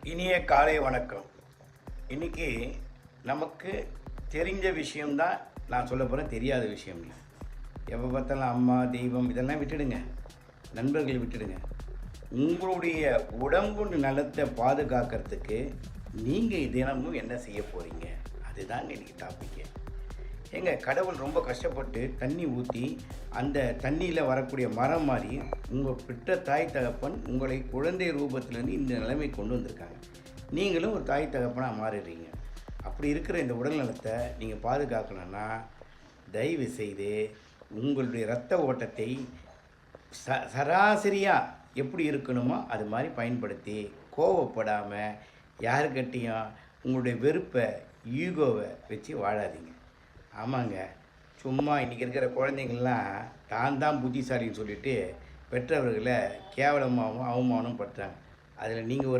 இனிய காலை வணக்கம். இன்னைக்கு நமக்கு தெரிஞ்ச விஷயம்தான் நான் சொல்ல போகிறேன், தெரியாத விஷயம் இல்லை. எப்போ பார்த்தாலும் அம்மா, தெய்வம் இதெல்லாம் விட்டுடுங்க. நண்பர்கள் விட்டுடுங்க. உங்களுடைய உடம்பு நலத்தை பாதுகாக்கிறதுக்கு நீங்கள் தினமும் என்ன செய்ய போகிறீங்க? அதுதாங்க இன்னைக்கு டாப்பிக்கே. ஏங்க கடவுள் ரொம்ப கஷ்டப்பட்டு தண்ணி ஊற்றி அந்த தண்ணியில் வரக்கூடிய மரம் மாதிரி உங்கள் பெற்ற தாய் தகப்பன் உங்களை குழந்தை ரூபத்திலேருந்து இந்த நிலைமை கொண்டு வந்திருக்காங்க. நீங்களும் ஒரு தாய் தகப்பனாக மாறிடுறீங்க. அப்படி இருக்கிற இந்த உடல் நலத்தை நீங்கள் பாதுகாக்கணும்னா தயவு செய்து உங்களுடைய இரத்த ஓட்டத்தை சராசரியாக எப்படி இருக்கணுமோ அது மாதிரி பயன்படுத்தி கோவப்படாமல் யாருக்கிட்டையும் உங்களுடைய வெறுப்பை ஈகோவை வச்சு வாழாதீங்க. ஆமாங்க, சும்மா இன்றைக்கி இருக்கிற குழந்தைங்கள்லாம் தான் புத்திசாலின்னு சொல்லிட்டு பெற்றவர்களை கேவலமாகவும் அவமானம் படுத்துறாங்க. அதில் நீங்கள் ஒரு